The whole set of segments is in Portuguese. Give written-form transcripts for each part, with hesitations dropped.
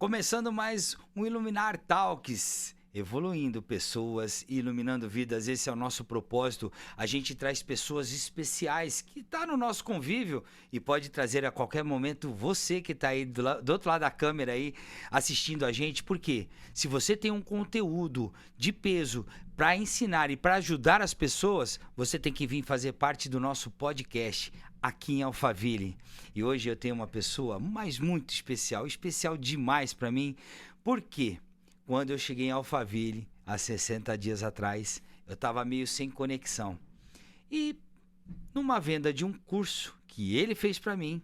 Começando mais um Iluminar Talks, evoluindo pessoas e iluminando vidas. Esse é o nosso propósito. A gente traz pessoas especiais que estão no nosso convívio e pode trazer a qualquer momento você que está aí do outro lado da câmera aí assistindo a gente. Por quê? Se você tem um conteúdo de peso para ensinar e para ajudar as pessoas, você tem que vir fazer parte do nosso podcast aqui em Alphaville. E hoje eu tenho uma pessoa, mas muito especial, especial demais para mim. Por quê? Quando eu cheguei em Alphaville, há 60 dias atrás, eu estava meio sem conexão. E numa venda de um curso que ele fez para mim,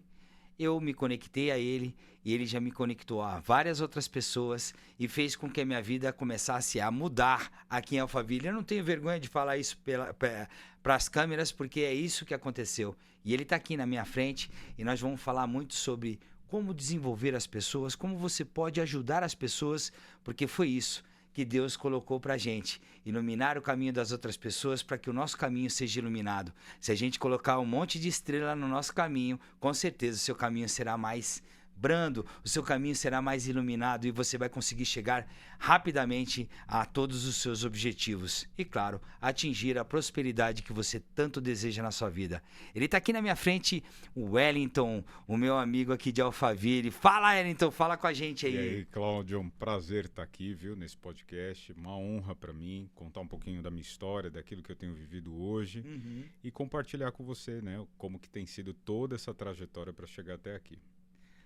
eu me conectei a ele e ele já me conectou a várias outras pessoas e fez com que a minha vida começasse a mudar aqui em Alphaville. Eu não tenho vergonha de falar isso para as câmeras, porque é isso que aconteceu. E ele está aqui na minha frente e nós vamos falar muito sobre como desenvolver as pessoas, como você pode ajudar as pessoas, porque foi isso que Deus colocou para a gente, iluminar o caminho das outras pessoas para que o nosso caminho seja iluminado. Se a gente colocar um monte de estrela no nosso caminho, com certeza o seu caminho será mais brando, o seu caminho será mais iluminado e você vai conseguir chegar rapidamente a todos os seus objetivos e, claro, atingir a prosperidade que você tanto deseja na sua vida. Ele está aqui na minha frente, o Wellington, o meu amigo aqui de Alphaville. Fala, Wellington, fala com a gente aí. E aí, Cláudio, é um prazer estar aqui, viu, nesse podcast. Uma honra para mim contar um pouquinho da minha história, daquilo que eu tenho vivido hoje e compartilhar com você, né, como que tem sido toda essa trajetória para chegar até aqui.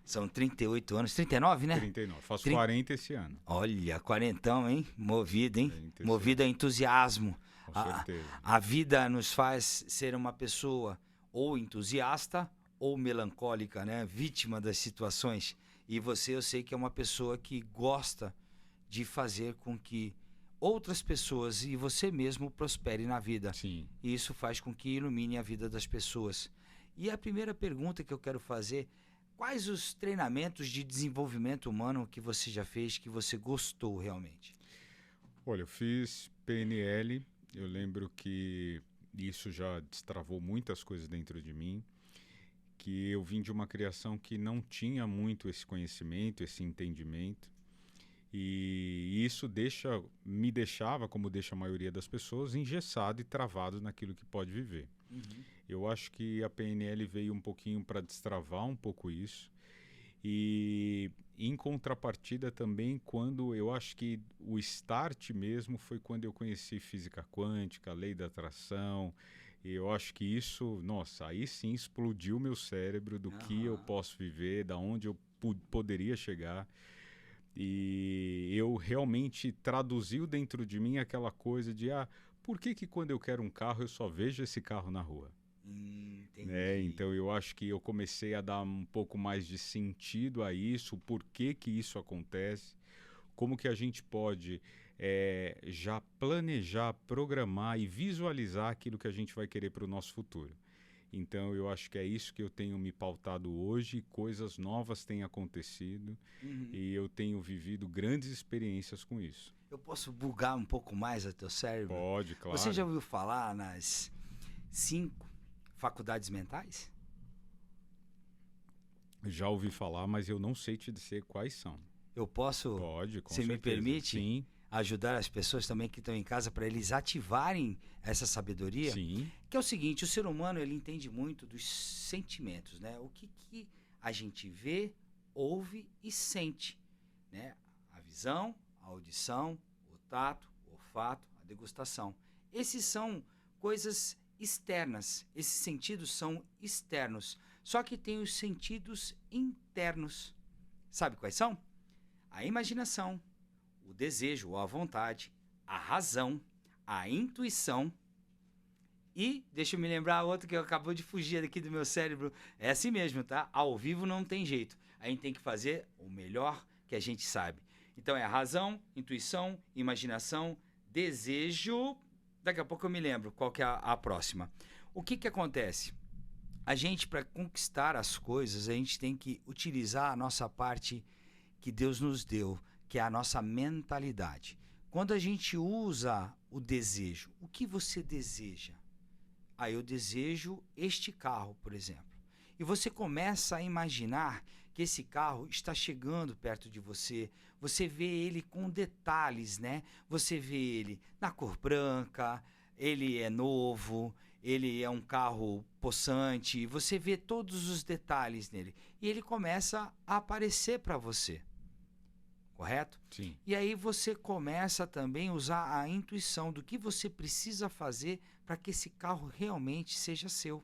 São 38 anos, 39, né? 39, faço 40 esse ano. Olha, quarentão, hein? Movido, hein? 40 Movido a entusiasmo. Com certeza. A vida nos faz ser uma pessoa ou entusiasta ou melancólica, né? Vítima das situações. E você, eu sei que é uma pessoa que gosta de fazer com que outras pessoas e você mesmo prospere na vida. Sim. E isso faz com que ilumine a vida das pessoas. E a primeira pergunta que eu quero fazer: quais os treinamentos de desenvolvimento humano que você já fez, que você gostou realmente? Olha, eu fiz PNL, eu lembro que isso já destravou muitas coisas dentro de mim, que eu vim de uma criação que não tinha muito esse conhecimento, esse entendimento, e isso me deixava, como deixa a maioria das pessoas, engessado e travado naquilo que pode viver. Eu acho que a PNL veio um pouquinho para destravar um pouco isso. E em contrapartida também, quando eu acho que o start mesmo foi quando eu conheci física quântica, lei da atração. E eu acho que isso, nossa, aí sim explodiu meu cérebro do que eu posso viver, da onde eu poderia chegar. E eu realmente traduziu dentro de mim aquela coisa de, por que quando eu quero um carro eu só vejo esse carro na rua? Entendi. Então eu acho que eu comecei a dar um pouco mais de sentido a isso, o porquê que isso acontece, como que a gente pode já planejar, programar e visualizar aquilo que a gente vai querer para o nosso futuro. Então eu acho que é isso que eu tenho me pautado hoje, coisas novas têm acontecido e eu tenho vivido grandes experiências com isso. Eu posso bugar um pouco mais o teu cérebro? Pode, claro. Você já ouviu falar nas 5 faculdades mentais? Já ouvi falar, mas eu não sei te dizer quais são. Eu posso, Pode, com se me certeza. permite, Sim, ajudar as pessoas também que estão em casa para eles ativarem essa sabedoria? sim, Que é o seguinte: o ser humano ele entende muito dos sentimentos, né? O que a gente vê, ouve e sente, né? A visão, a audição, o tato, o olfato, a degustação. Esses são coisas externas. Esses sentidos são externos. Só que tem os sentidos internos. Sabe quais são? A imaginação, o desejo ou a vontade, a razão, a intuição e, deixa eu me lembrar outra que acabou de fugir aqui do meu cérebro. É assim mesmo, tá? Ao vivo não tem jeito. A gente tem que fazer o melhor que a gente sabe. Então é a razão, intuição, imaginação, desejo. Daqui a pouco eu me lembro qual que é a próxima. O que acontece? A gente, para conquistar as coisas, a gente tem que utilizar a nossa parte que Deus nos deu, que é a nossa mentalidade. Quando a gente usa o desejo, o que você deseja? Eu desejo este carro, por exemplo. E você começa a imaginar que esse carro está chegando perto de você. Você vê ele com detalhes, né? Você vê ele na cor branca, ele é novo, ele é um carro possante, você vê todos os detalhes nele. E ele começa a aparecer para você, correto? Sim. E aí você começa também a usar a intuição do que você precisa fazer para que esse carro realmente seja seu.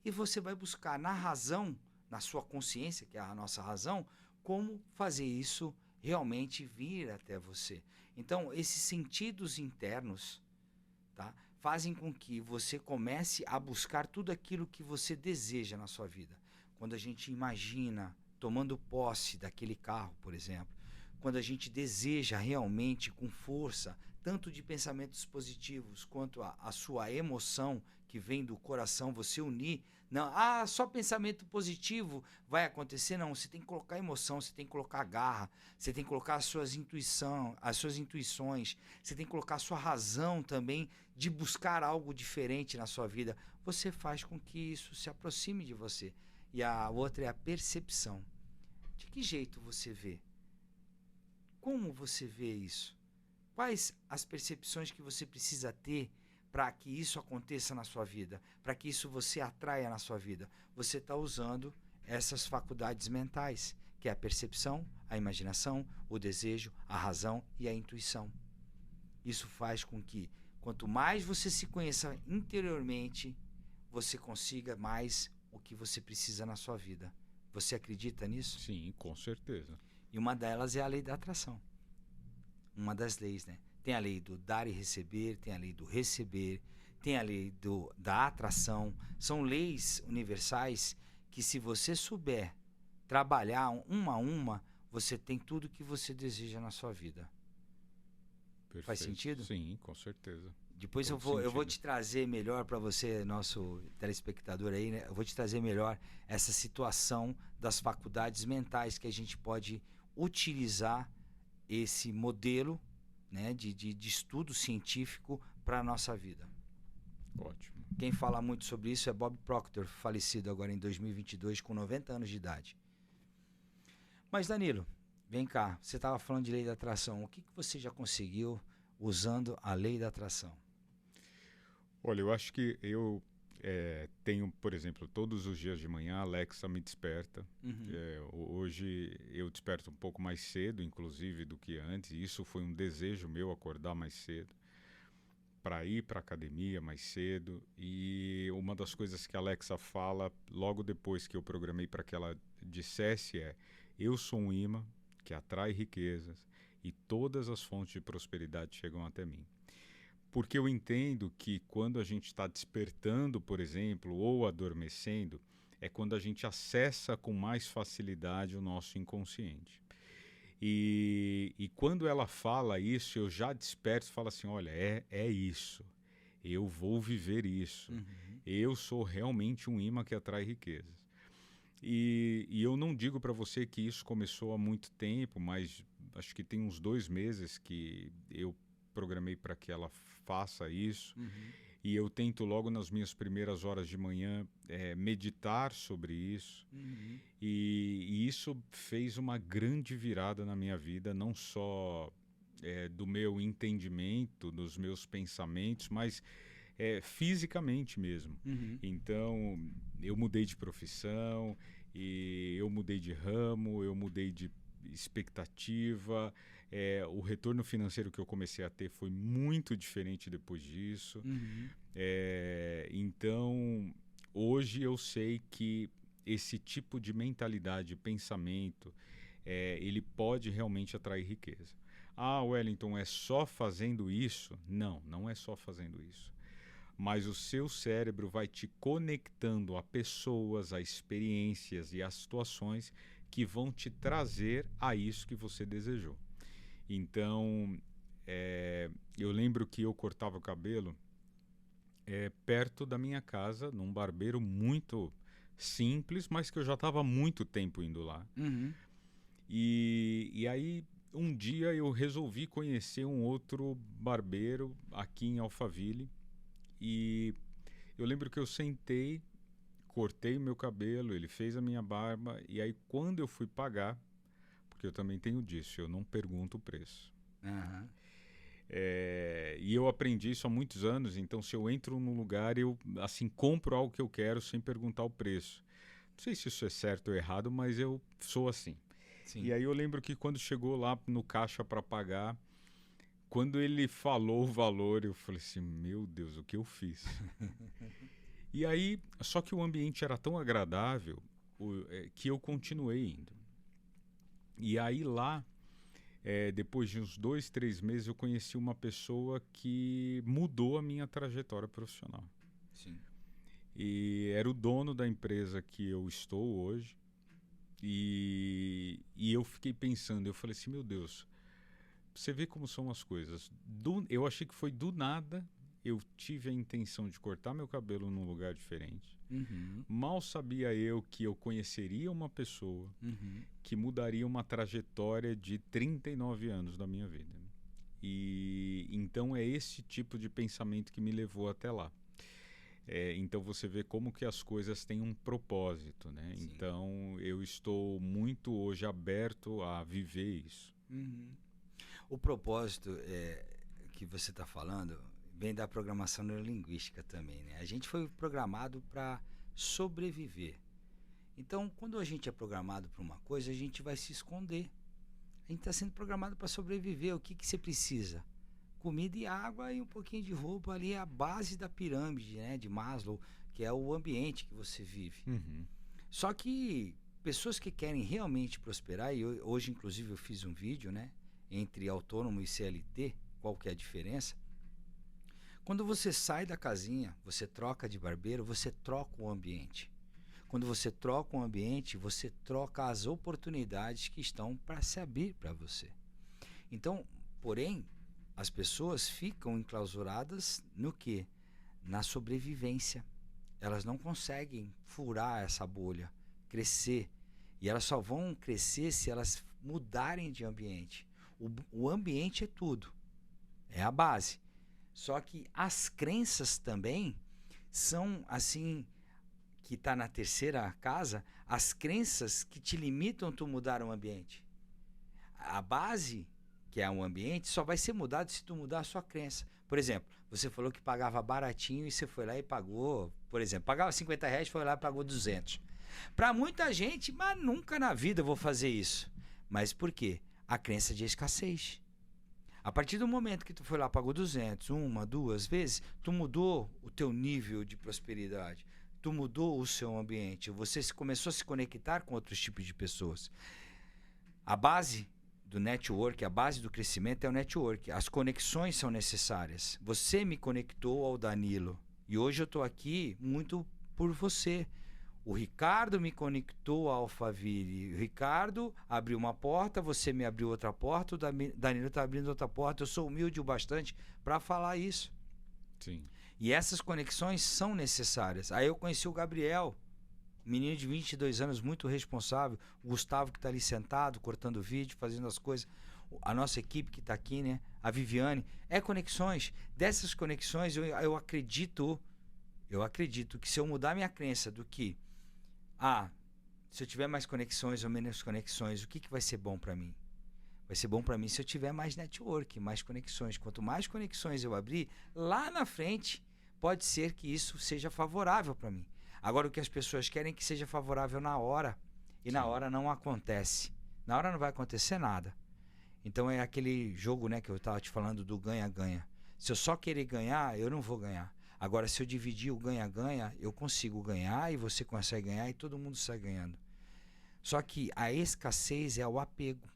E você vai buscar na razão, na sua consciência, que é a nossa razão, como fazer isso realmente vir até você. Então, esses sentidos internos, tá, fazem com que você comece a buscar tudo aquilo que você deseja na sua vida. Quando a gente imagina tomando posse daquele carro, por exemplo, quando a gente deseja realmente com força, tanto de pensamentos positivos quanto a sua emoção que vem do coração, você unir, não, só pensamento positivo vai acontecer, não, você tem que colocar emoção, você tem que colocar garra, você tem que colocar as suas intuições, você tem que colocar a sua razão também de buscar algo diferente na sua vida. Você faz com que isso se aproxime de você. E a outra é a percepção. De que jeito você vê? Como você vê isso? Quais as percepções que você precisa ter para que isso aconteça na sua vida? Para que isso você atraia na sua vida? Você está usando essas faculdades mentais, que é a percepção, a imaginação, o desejo, a razão e a intuição. Isso faz com que, quanto mais você se conheça interiormente, você consiga mais o que você precisa na sua vida. Você acredita nisso? Sim, com certeza. E uma delas é a lei da atração. Uma das leis, né? Tem a lei do dar e receber, tem a lei do receber, tem a lei da atração. São leis universais que, se você souber trabalhar uma a uma, você tem tudo o que você deseja na sua vida. Perfeito. Faz sentido? Sim, com certeza. Depois eu Todo vou sentido. te trazer melhor para você, nosso telespectador aí, né? Eu vou te trazer melhor essa situação das faculdades mentais que a gente pode utilizar esse modelo, né, de estudo científico para a nossa vida. Ótimo. Quem fala muito sobre isso é Bob Proctor, falecido agora em 2022 com 90 anos de idade. Mas Danilo, vem cá, você estava falando de lei da atração. O que você já conseguiu usando a lei da atração? Olha, eu acho que eu tenho, por exemplo, todos os dias de manhã a Alexa me desperta. Hoje eu desperto um pouco mais cedo, inclusive, do que antes. E isso foi um desejo meu, acordar mais cedo, para ir para a academia mais cedo. E uma das coisas que a Alexa fala logo depois que eu programei para que ela dissesse é: eu sou um imã que atrai riquezas e todas as fontes de prosperidade chegam até mim. Porque eu entendo que quando a gente está despertando, por exemplo, ou adormecendo, é quando a gente acessa com mais facilidade o nosso inconsciente. E quando ela fala isso, eu já desperto e falo assim, olha, é isso. Eu vou viver isso. Eu sou realmente um imã que atrai riquezas. E eu não digo para você que isso começou há muito tempo, mas acho que tem uns 2 meses que eu programei para que ela faça isso. E eu tento logo nas minhas primeiras horas de manhã meditar sobre isso. E isso fez uma grande virada na minha vida, não só do meu entendimento, dos meus pensamentos, mas fisicamente mesmo. Então, eu mudei de profissão, e eu mudei de ramo, eu mudei de expectativa. O retorno financeiro que eu comecei a ter foi muito diferente depois disso. Então, hoje eu sei que esse tipo de mentalidade, pensamento, ele pode realmente atrair riqueza. Wellington, é só fazendo isso? Não, não é só fazendo isso. Mas o seu cérebro vai te conectando a pessoas, a experiências e a situações que vão te trazer a isso que você desejou. Então, eu lembro que eu cortava o cabelo perto da minha casa, num barbeiro muito simples, mas que eu já estava há muito tempo indo lá. E aí, um dia eu resolvi conhecer um outro barbeiro aqui em Alphaville. E eu lembro que eu sentei cortei meu cabelo, ele fez a minha barba, e aí quando eu fui pagar, porque eu também tenho disso, eu não pergunto o preço. Aham. E eu aprendi isso há muitos anos, então se eu entro num lugar, eu assim compro algo que eu quero sem perguntar o preço. Não sei se isso é certo ou errado, mas eu sou assim. Sim. E aí eu lembro que quando chegou lá no caixa para pagar, quando ele falou o valor, eu falei assim, meu Deus, o que eu fiz? E aí, só que o ambiente era tão agradável que eu continuei indo. E aí lá, depois de uns 2, 3 meses, eu conheci uma pessoa que mudou a minha trajetória profissional. Sim. E era o dono da empresa que eu estou hoje. E eu fiquei pensando, eu falei assim, meu Deus, você vê como são as coisas. Eu achei que foi do nada, eu tive a intenção de cortar meu cabelo num lugar diferente. Uhum. Mal sabia eu que eu conheceria uma pessoa Uhum. que mudaria uma trajetória de 39 anos da minha vida. E então é esse tipo de pensamento que me levou até lá. Então você vê como que as coisas têm um propósito, né? Sim. Então eu estou muito hoje aberto a viver isso. Uhum. O propósito que você está falando vem da programação neurolinguística também, né? A gente foi programado para sobreviver. Então, quando a gente é programado para uma coisa, a gente vai se esconder. A gente está sendo programado para sobreviver. O que você precisa? Comida e água e um pouquinho de roupa ali é a base da pirâmide, né, de Maslow, que é o ambiente que você vive. Uhum. Só que pessoas que querem realmente prosperar, e hoje inclusive eu fiz um vídeo, né, entre autônomo e CLT, qual que é a diferença? Quando você sai da casinha, você troca de barbeiro, você troca o ambiente. Quando você troca o ambiente, você troca as oportunidades que estão para se abrir para você. Então, porém, as pessoas ficam enclausuradas no quê? Na sobrevivência. Elas não conseguem furar essa bolha, crescer. E elas só vão crescer se elas mudarem de ambiente. O ambiente é tudo. É a base. Só que as crenças também são, assim, que está na terceira casa, as crenças que te limitam a tu mudar o ambiente. A base, que é um ambiente, só vai ser mudado se tu mudar a sua crença. Por exemplo, você falou que pagava baratinho e você foi lá e pagou, por exemplo, pagava R$50, foi lá e pagou 200. Para muita gente, mas nunca na vida eu vou fazer isso. Mas por quê? A crença de escassez. A partir do momento que tu foi lá, pagou 200, uma, duas vezes, tu mudou o teu nível de prosperidade. Tu mudou o seu ambiente. Você começou a se conectar com outros tipos de pessoas. A base do network, a base do crescimento é o network. As conexões são necessárias. Você me conectou ao Danilo. E hoje eu estou aqui muito por você. O Ricardo me conectou ao Alphaville. O Ricardo abriu uma porta, você me abriu outra porta, o Danilo está abrindo outra porta. Eu sou humilde o bastante para falar isso. Sim. E essas conexões são necessárias. Aí eu conheci o Gabriel, menino de 22 anos, muito responsável. O Gustavo que está ali sentado, cortando vídeo, fazendo as coisas. A nossa equipe que está aqui, né? A Viviane. É conexões. Dessas conexões eu acredito que se eu mudar minha crença do que se eu tiver mais conexões ou menos conexões, o que vai ser bom para mim? Vai ser bom para mim se eu tiver mais network, mais conexões. Quanto mais conexões eu abrir, lá na frente, pode ser que isso seja favorável para mim. Agora, o que as pessoas querem é que seja favorável na hora. E na hora não acontece. Na hora não vai acontecer nada. Então é aquele jogo, né, que eu estava te falando do ganha-ganha. Se eu só querer ganhar, eu não vou ganhar. Agora, se eu dividir o ganha-ganha, eu consigo ganhar e você consegue ganhar e todo mundo sai ganhando. Só que a escassez é o apego.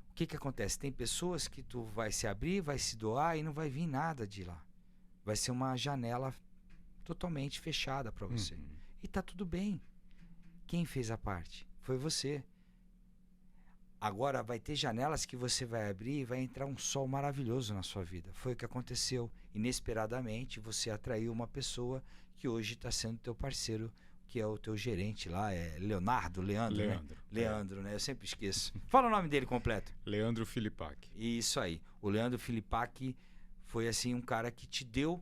O que acontece? Tem pessoas que tu vai se abrir, vai se doar e não vai vir nada de lá. Vai ser uma janela totalmente fechada para você. Uhum. E tá tudo bem. Quem fez a parte? Foi você. Agora vai ter janelas que você vai abrir e vai entrar um sol maravilhoso na sua vida. Foi o que aconteceu. Inesperadamente, você atraiu uma pessoa que hoje está sendo teu parceiro, que é o teu gerente lá, é Leandro, né? Leandro, né? Eu sempre esqueço. Fala o nome dele completo. Leandro Filipac. Isso aí. O Leandro Filipac foi assim um cara que te deu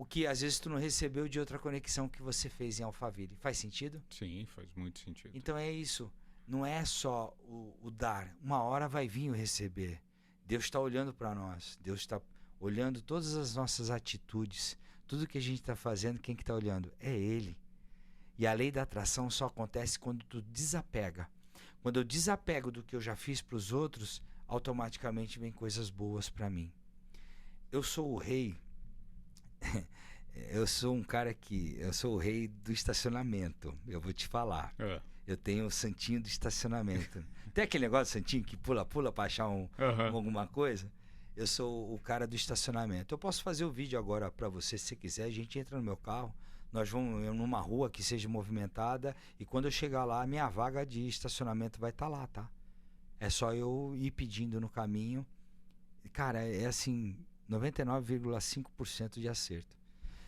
o que às vezes tu não recebeu de outra conexão que você fez em Alphaville. Faz sentido? Sim, faz muito sentido. Então é isso. Não é só o dar. Uma hora vai vir o receber. Deus está olhando para nós. Deus está olhando todas as nossas atitudes. Tudo que a gente está fazendo, quem que está olhando? É Ele. E a lei da atração só acontece quando tu desapega. Quando eu desapego do que eu já fiz para os outros, automaticamente vem coisas boas para mim. Eu sou o rei. Eu sou um cara que... Eu sou o rei do estacionamento. Eu vou te falar. Eu tenho o santinho do estacionamento. Tem aquele negócio de santinho que pula para achar alguma coisa? Eu sou o cara do estacionamento. Eu posso fazer o vídeo agora para você, se você quiser. A gente entra no meu carro, nós vamos numa rua que seja movimentada e quando eu chegar lá, a minha vaga de estacionamento vai estar lá, tá? É só eu ir pedindo no caminho. Cara, é assim, 99,5% de acerto.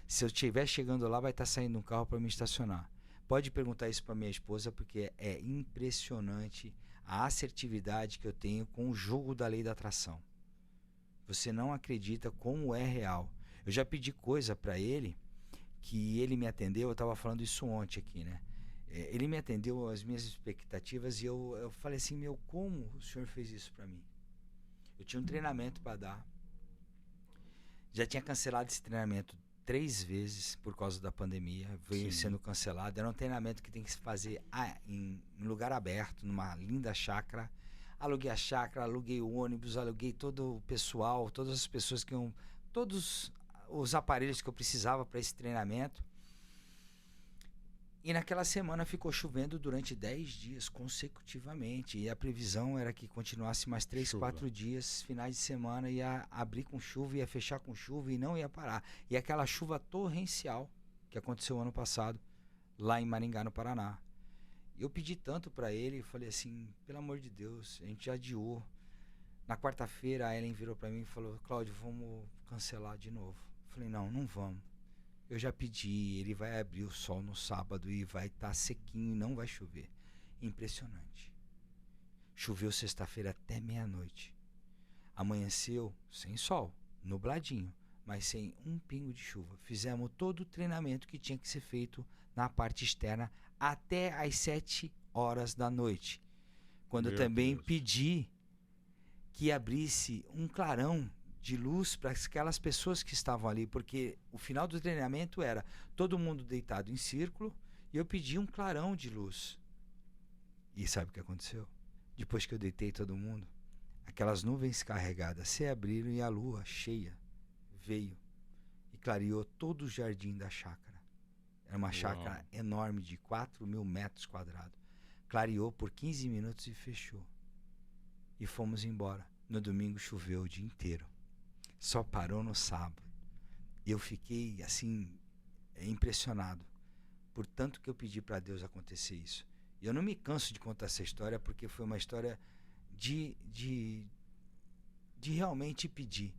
Se eu estiver chegando lá, vai estar saindo um carro para me estacionar. Pode perguntar isso para minha esposa, porque é impressionante a assertividade que eu tenho com o jogo da lei da atração. Você não acredita como é real. Eu já pedi coisa para ele, que ele me atendeu, eu estava falando isso ontem aqui, né? Ele me atendeu às minhas expectativas e eu falei assim, meu, como o senhor fez isso para mim? Eu tinha um treinamento para dar. Já tinha cancelado esse treinamento 3 vezes por causa da pandemia, veio sendo cancelado. Era um treinamento que tem que se fazer em lugar aberto, numa linda chácara. Aluguei a chácara, aluguei o ônibus, aluguei todo o pessoal, todas as pessoas que iam, todos os aparelhos que eu precisava para esse treinamento. E naquela semana ficou chovendo durante 10 dias consecutivamente. E a previsão era que continuasse mais 3, 4 dias, finais de semana, ia abrir com chuva, ia fechar com chuva e não ia parar. E aquela chuva torrencial que aconteceu ano passado, lá em Maringá, no Paraná. Eu pedi tanto para ele, falei assim, pelo amor de Deus, a gente já adiou. Na quarta-feira a Ellen virou para mim e falou, Cláudio, vamos cancelar de novo. Eu falei, não vamos. Eu já pedi, ele vai abrir o sol no sábado e vai estar sequinho e não vai chover. Impressionante. Choveu sexta-feira até meia-noite. Amanheceu sem sol, nubladinho, mas sem um pingo de chuva. Fizemos todo o treinamento que tinha que ser feito na parte externa até às 7 horas da noite. Quando eu também pedi que abrisse um clarão de luz para aquelas pessoas que estavam ali, porque o final do treinamento era todo mundo deitado em círculo e eu pedi um clarão de luz. E sabe o que aconteceu? Depois que eu deitei todo mundo, aquelas nuvens carregadas se abriram e a lua cheia veio e clareou todo o jardim da chácara. Era uma chácara enorme de 4.000 metros quadrados. Clareou por 15 minutos e fechou. E fomos embora. No domingo choveu o dia inteiro. Só parou no sábado. Eu fiquei assim impressionado por tanto que eu pedi para Deus acontecer isso. E eu não me canso de contar essa história porque foi uma história de realmente pedir.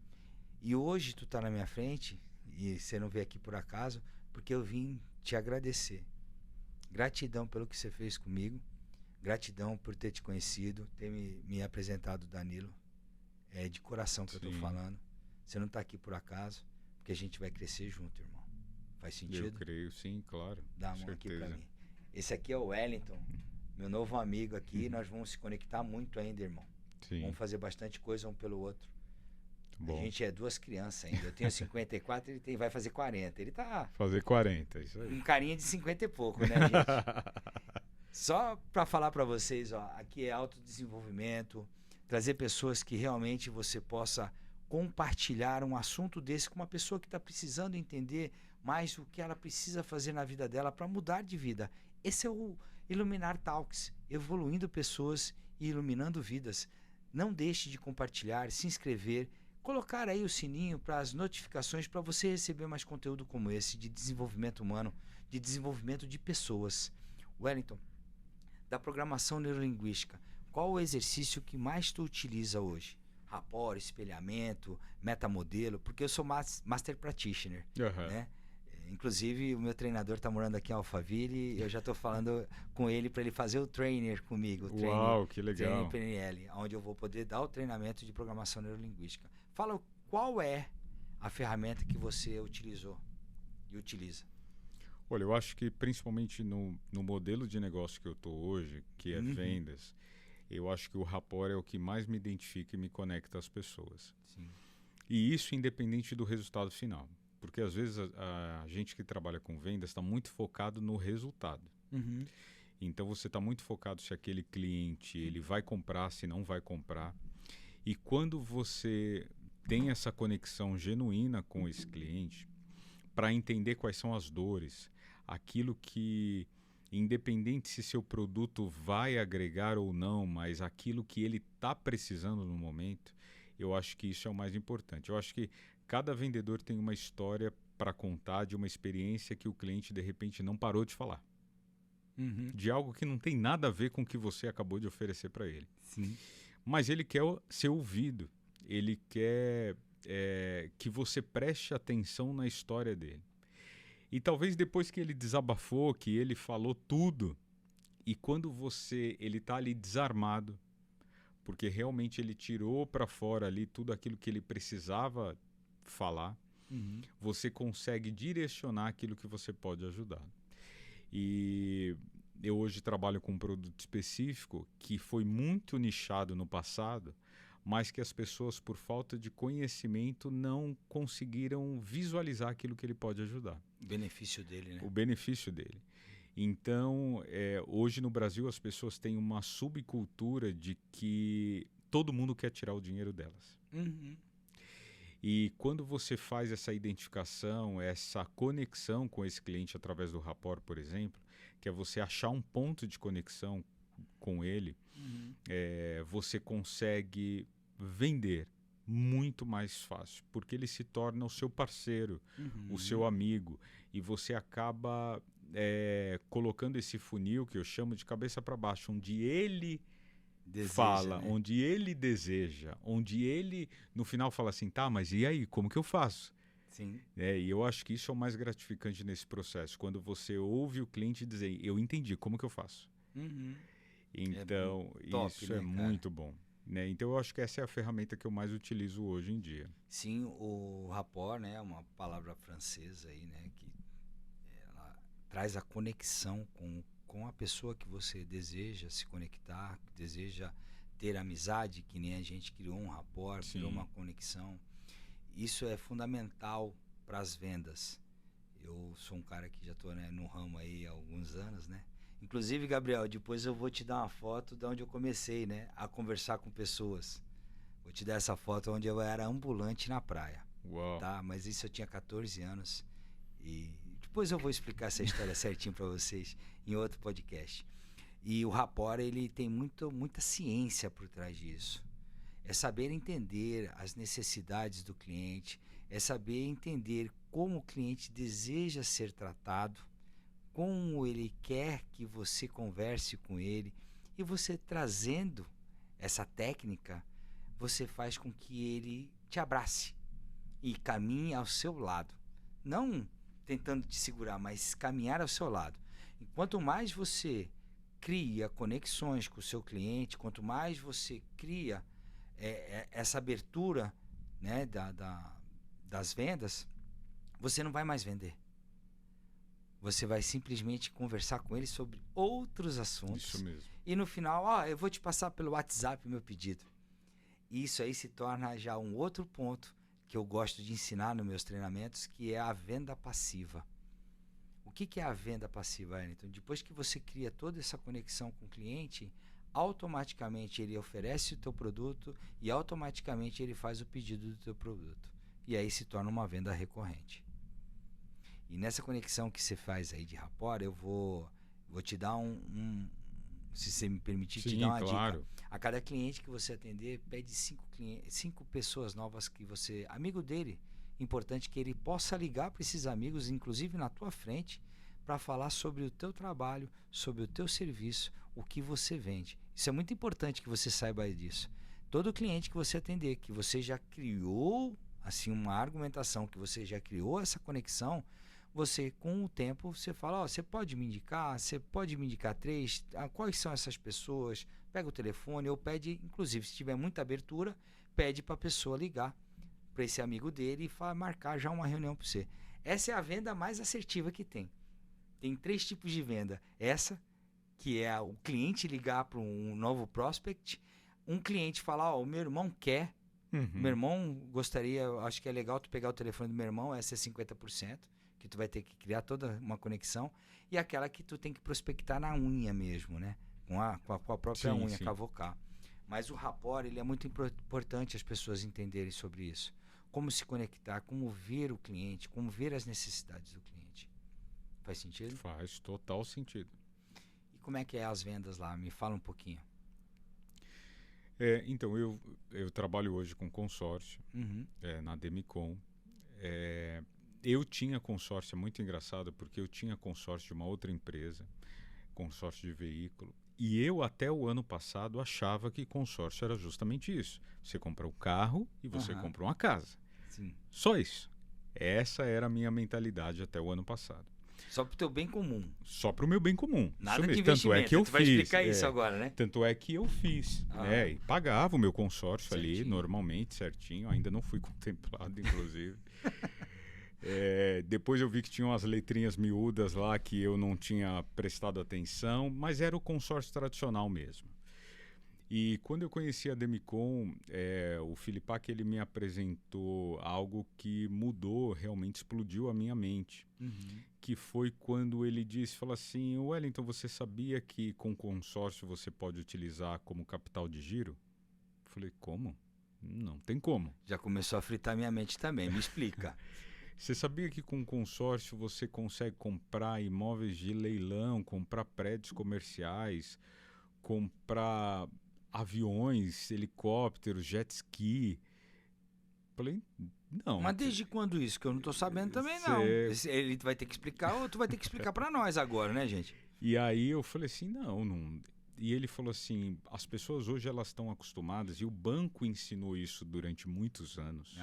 E hoje tu tá na minha frente e você não veio aqui por acaso porque eu vim te agradecer. Gratidão pelo que você fez comigo. Gratidão por ter te conhecido, ter me apresentado o Danilo. É de coração que eu tô falando. Você não tá aqui por acaso, porque a gente vai crescer junto, irmão. Faz sentido? Eu creio, sim, claro. Dá a mão aqui pra mim. Esse aqui é o Wellington, meu novo amigo aqui. Nós vamos se conectar muito ainda, irmão. Sim. Vamos fazer bastante coisa um pelo outro. Bom. A gente é 2 crianças ainda. Eu tenho 54, ele vai fazer 40. Ele tá... Fazer 40, isso aí. Um carinha de 50 e pouco, né, gente? Só pra falar pra vocês, ó, aqui é autodesenvolvimento, trazer pessoas que realmente você possa compartilhar um assunto desse com uma pessoa que está precisando entender mais o que ela precisa fazer na vida dela para mudar de vida. Esse é o Iluminar Talks, evoluindo pessoas e iluminando vidas. Não deixe de compartilhar, se inscrever, colocar aí o sininho para as notificações para você receber mais conteúdo como esse de desenvolvimento humano, de desenvolvimento de pessoas. Wellington, da programação neurolinguística, qual o exercício que mais tu utiliza hoje? Rapport, espelhamento, metamodelo, porque eu sou Master Practitioner, né? Inclusive, o meu treinador está morando aqui em Alphaville e eu já estou falando com ele para ele fazer o trainer comigo. Uau, que legal. Trainer PNL, onde eu vou poder dar o treinamento de programação neurolinguística. Fala qual é a ferramenta que você utilizou. e utiliza? Olha, eu acho que principalmente no modelo de negócio que eu estou hoje, que é vendas, eu acho que o rapport é o que mais me identifica e me conecta às pessoas. Sim. E isso independente do resultado final. Porque às vezes a gente que trabalha com vendas está muito focado no resultado. Então você está muito focado se aquele cliente ele vai comprar, se não vai comprar. E quando você tem essa conexão genuína com esse cliente, para entender quais são as dores, aquilo que, independente se seu produto vai agregar ou não, mas aquilo que ele está precisando no momento, eu acho que isso é o mais importante. Eu acho que cada vendedor tem uma história para contar de uma experiência que o cliente, de repente, não parou de falar. De algo que não tem nada a ver com o que você acabou de oferecer para ele. Sim. Mas ele quer ser ouvido. Ele quer que você preste atenção na história dele. E talvez depois que ele desabafou, que ele falou tudo, e quando ele está ali desarmado, porque realmente ele tirou para fora ali tudo aquilo que ele precisava falar, você consegue direcionar aquilo que você pode ajudar. E eu hoje trabalho com um produto específico que foi muito nichado no passado, mas que as pessoas, por falta de conhecimento, não conseguiram visualizar aquilo que ele pode ajudar. O benefício dele, né? O benefício dele. Então, hoje no Brasil, as pessoas têm uma subcultura de que todo mundo quer tirar o dinheiro delas. E quando você faz essa identificação, essa conexão com esse cliente através do rapport, por exemplo, que é você achar um ponto de conexão com ele, você consegue vender muito mais fácil, porque ele se torna o seu parceiro, o seu amigo, e você acaba colocando esse funil que eu chamo de cabeça para baixo, onde ele fala, né? Onde ele deseja, onde ele no final fala assim, tá, mas e aí, como que eu faço? Sim. E eu acho que isso é o mais gratificante nesse processo, quando você ouve o cliente dizer, eu entendi, como que eu faço? Então, top, isso né, é muito bom. Né? Então, eu acho que essa é a ferramenta que eu mais utilizo hoje em dia. Sim, o rapport, né, é uma palavra francesa aí, né, que ela traz a conexão com a pessoa que você deseja se conectar, que deseja ter amizade, que nem a gente criou um rapport, criou uma conexão. Isso é fundamental para as vendas. Eu sou um cara que já estou, né, no ramo aí há alguns anos, né? Inclusive, Gabriel, depois eu vou te dar uma foto de onde eu comecei, né, a conversar com pessoas. Vou te dar essa foto onde eu era ambulante na praia. Uau. Tá? Mas isso eu tinha 14 anos. E depois eu vou explicar essa história certinho para vocês em outro podcast. E o rapport, ele tem muita ciência por trás disso. É saber entender as necessidades do cliente, é saber entender como o cliente deseja ser tratado, como ele quer que você converse com ele, e você trazendo essa técnica, você faz com que ele te abrace e caminhe ao seu lado. Não tentando te segurar, mas caminhar ao seu lado. E quanto mais você cria conexões com o seu cliente, quanto mais você cria essa abertura, né, das vendas, você não vai mais vender. Você vai simplesmente conversar com ele sobre outros assuntos. Isso mesmo. E no final, eu vou te passar pelo WhatsApp o meu pedido. Isso aí se torna já um outro ponto que eu gosto de ensinar nos meus treinamentos, que é a venda passiva. O que é a venda passiva, Wellington? Depois que você cria toda essa conexão com o cliente, automaticamente ele oferece o teu produto e automaticamente ele faz o pedido do teu produto. E aí se torna uma venda recorrente. E nessa conexão que você faz aí de rapport, eu vou te dar se você me permitir, te dar uma dica. A cada cliente que você atender, pede 5 pessoas novas que você, amigo dele, importante que ele possa ligar para esses amigos, inclusive na tua frente, para falar sobre o teu trabalho, sobre o teu serviço, o que você vende. Isso é muito importante que você saiba disso. Todo cliente que você atender, que você já criou assim uma argumentação, que você já criou essa conexão, você, com o tempo, você fala, você pode me indicar 3, quais são essas pessoas, pega o telefone, ou pede, inclusive, se tiver muita abertura, pede para a pessoa ligar para esse amigo dele e marcar já uma reunião para você. Essa é a venda mais assertiva que tem. Tem 3 tipos de venda. Essa, que é o cliente ligar para um novo prospect, um cliente falar, o meu irmão quer, o meu irmão gostaria, acho que é legal tu pegar o telefone do meu irmão, essa é 50%, que tu vai ter que criar toda uma conexão, e aquela que tu tem que prospectar na unha mesmo, né? Com a própria unha, cavocar. Mas o rapport, ele é muito importante as pessoas entenderem sobre isso. Como se conectar, como ver o cliente, como ver as necessidades do cliente. Faz sentido? Faz total sentido. E como é que é as vendas lá? Me fala um pouquinho. Então, eu trabalho hoje com consórcio, na Demicon. Eu tinha consórcio, é muito engraçado, porque eu tinha consórcio de uma outra empresa, consórcio de veículo, e eu até o ano passado achava que consórcio era justamente isso. Você compra um carro e você compra uma casa. Sim. Só isso. Essa era a minha mentalidade até o ano passado. Só pro teu bem comum. Só pro meu bem comum. Nada de tanto é que eu tu vai explicar isso agora, né? Tanto é que eu fiz, né? E pagava o meu consórcio certinho. ali, normalmente, certinho. Ainda não fui contemplado, inclusive. Depois eu vi que tinham as letrinhas miúdas lá que eu não tinha prestado atenção, mas era o consórcio tradicional mesmo. E quando eu conheci a Demicon, o Filipac, ele me apresentou algo que mudou, realmente explodiu a minha mente. Que foi quando ele disse, falou assim, Wellington, você sabia que com consórcio você pode utilizar como capital de giro? Eu falei, como? Não tem como. Já começou a fritar minha mente também, me explica. Você sabia que com consórcio você consegue comprar imóveis de leilão, comprar prédios comerciais, comprar aviões, helicópteros, jet ski? Falei, não. Mas desde quando isso? Que eu não tô sabendo também, não. Ele vai ter que explicar ou tu vai ter que explicar para nós agora, né, gente? E aí eu falei assim, não. E ele falou assim, as pessoas hoje elas estão acostumadas, e o banco ensinou isso durante muitos anos.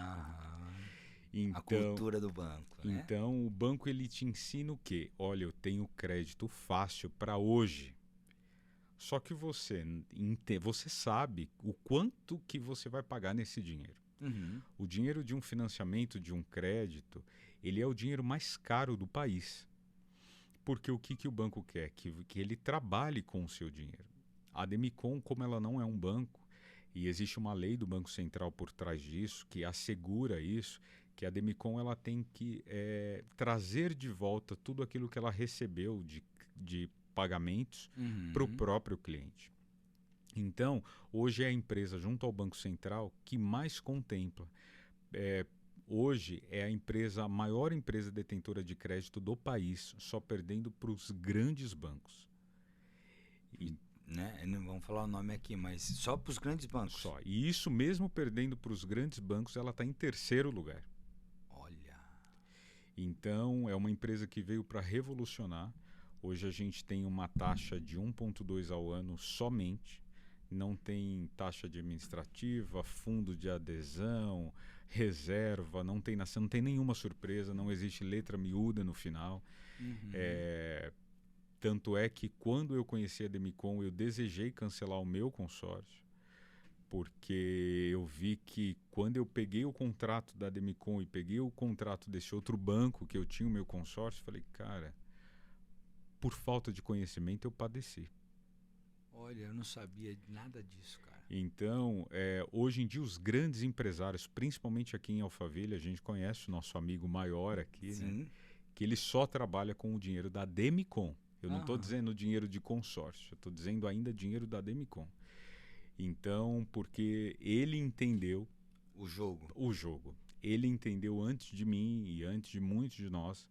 Então, a cultura do banco, né? Então, o banco ele te ensina o quê? Olha, eu tenho crédito fácil para hoje. Só que você sabe o quanto que você vai pagar nesse dinheiro. O dinheiro de um financiamento, de um crédito, ele é o dinheiro mais caro do país. Porque o que o banco quer? Que ele trabalhe com o seu dinheiro. A Demicon, como ela não é um banco, e existe uma lei do Banco Central por trás disso, que assegura isso, que a Demicon ela tem que trazer de volta tudo aquilo que ela recebeu de pagamentos para o próprio cliente. Então, hoje é a empresa, junto ao Banco Central, que mais contempla. Hoje é a maior empresa detentora de crédito do país, só perdendo para os grandes bancos. Né? Não vamos falar o nome aqui, mas só para os grandes bancos. Só. E isso mesmo perdendo para os grandes bancos, ela está em 3º lugar. Olha. Então, é uma empresa que veio para revolucionar. Hoje a gente tem uma taxa de 1,2 ao ano somente. Não tem taxa administrativa, fundo de adesão, reserva, não tem nenhuma surpresa, não existe letra miúda no final. Tanto é que quando eu conheci a Demicon, eu desejei cancelar o meu consórcio, porque eu vi que quando eu peguei o contrato da Demicon e peguei o contrato desse outro banco que eu tinha o meu consórcio, falei, cara, por falta de conhecimento eu padeci. Olha, eu não sabia nada disso, cara. Então, hoje em dia, os grandes empresários, principalmente aqui em Alphaville, a gente conhece o nosso amigo maior aqui, né? Que ele só trabalha com o dinheiro da Demicon. Eu não estou dizendo dinheiro de consórcio, eu estou dizendo ainda dinheiro da Demicon. Então, porque ele entendeu o jogo. Ele entendeu antes de mim e antes de muitos de nós